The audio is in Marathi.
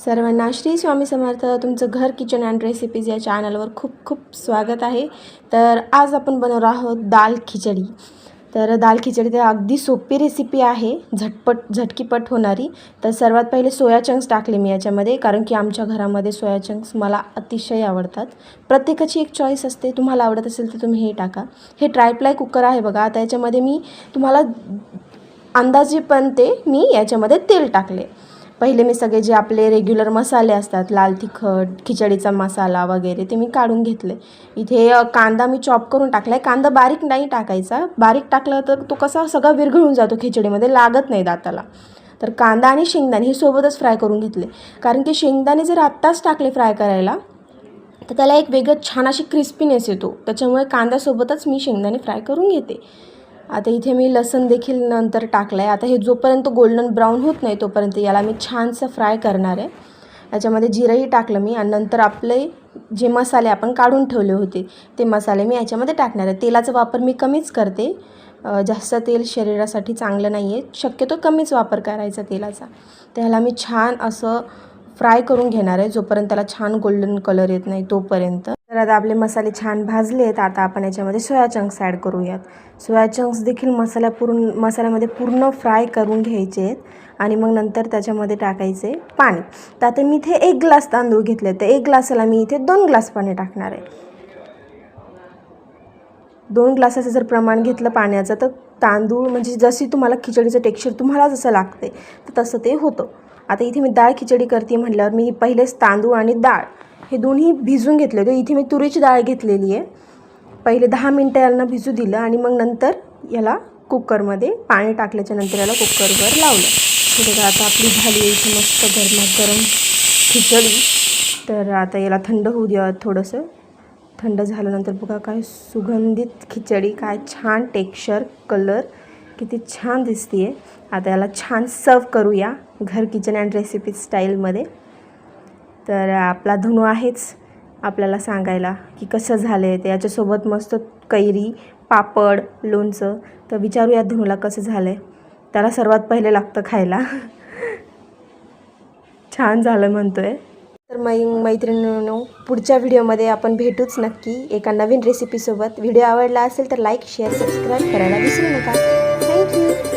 सर्वांना श्री स्वामी समर्थ. तुमचं घर किचन अँड रेसिपीज या चॅनलवर खूप खूप स्वागत आहे. तर आज आपण बनवणार आहोत दाल खिचडी. तर दाल खिचडी तर अगदी सोपी रेसिपी आहे, झटकीपट होणारी. तर सर्वात पहिले सोया चंक्स टाकले मी याच्यामध्ये, कारण की आमच्या घरामध्ये सोया चंक्स मला अतिशय आवडतात. प्रत्येकाची एक चॉईस असते, तुम्हाला आवडत असेल तर तुम्ही हे टाका. हे ट्रायप्लाय कुकर आहे बघा. आता याच्यामध्ये मी तुम्हाला अंदाजे पण मी याच्यामध्ये तेल टाकले. पहिले मी सगळे जे आपले रेग्युलर मसाले असतात, लाल तिखट, खिचडीचा मसाला वगैरे, ते मी काढून घेतले. इथे कांदा मी चॉप करून टाकला आहे. कांदा बारीक नाही टाकायचा, बारीक टाकला तर तो कसा सगळा विरघळून जातो खिचडीमध्ये, लागत नाही दाताला. तर कांदा आणि शेंगदाणे हे सोबतच फ्राय करून घेतले, कारण की शेंगदाणे जर आत्ताच टाकले फ्राय करायला तर त्याला एक वेगळं छान अशी क्रिस्पीनेस येतो. त्याच्यामुळे कांद्यासोबतच मी शेंगदाणे फ्राय करून घेते. आता इथे मी लसूण देखील नंतर टाकलं आहे. आता हे जोपर्यंत गोल्डन ब्राऊन होत नाही तोपर्यंत याला मी छानसं फ्राय करणार आहे. याच्यामध्ये जिरंही टाकलं मी, आणि नंतर आपले जे मसाले आपण काढून ठेवले होते ते मसाले मी याच्यामध्ये टाकणार आहे. तेलाचा वापर मी कमीच करते, जास्त तेल शरीरासाठी चांगलं नाही आहे, शक्यतो कमीच वापर करायचा तेलाचा. त्याला मी छान असं फ्राय करून घेणार आहे, जोपर्यंत त्याला छान गोल्डन कलर येत नाही तोपर्यंत. तर आता आपले मसाले छान भाजले आहेत. आता आपण याच्यामध्ये सोया चंक्स ॲड करूयात. सोया चंक्स देखील मसाल्यामध्ये पूर्ण फ्राय करून घ्यायचे आहेत, आणि मग नंतर त्याच्यामध्ये टाकायचे पाणी. तर आता मी इथे 1 ग्लास तांदूळ घेतले, तर 1 ग्लासाला मी इथे 2 ग्लास पाणी टाकणार आहे. 2 ग्लासाचं जर प्रमाण घेतलं पाण्याचं तर तांदूळ म्हणजे जशी तुम्हाला खिचडीचं टेक्स्चर तुम्हाला जसं लागते तर तसं ते होतं. आता इथे मी डाळ खिचडी करते म्हटल्यावर मी पहिलेच तांदूळ आणि डाळ हे दोन्ही भिजून घेतले होते. इथे मी तुरीची डाळ घेतलेली आहे. पहिले 10 मिनटं याला भिजू दिलं, आणि मग नंतर याला कुकरमध्ये पाणी टाकल्याच्या नंतर याला कुकरवर लावलं. तर आता आपली झाली आहे इथे मस्त गरमागरम खिचडी. तर आता याला थंड होऊ द्या थोडंसं. थंड झाल्यानंतर बघा काय सुगंधित खिचडी, काय छान टेक्स्चर, कलर किती छान दिसते आहे. आता याला छान सर्व करूया घर किचन अँड रेसिपी स्टाईलमध्ये. तर आपला धनु आहेच आपल्याला सांगायला की कसं झालं आहे ते. याच्यासोबत मस्त कैरी, पापड, लोणचं. तर विचारूया धनुला कसं झालं आहे. त्याला सर्वात पहिले लागतं खायला. छान झालं म्हणतो आहे. तर मैत्रिणींनो, पुढच्या व्हिडिओमध्ये आपण भेटूच नक्की एका नवीन रेसिपीसोबत. व्हिडिओ आवडला असेल तर लाईक, शेअर, सबस्क्राईब करायला विसरू नका. थँक्यू.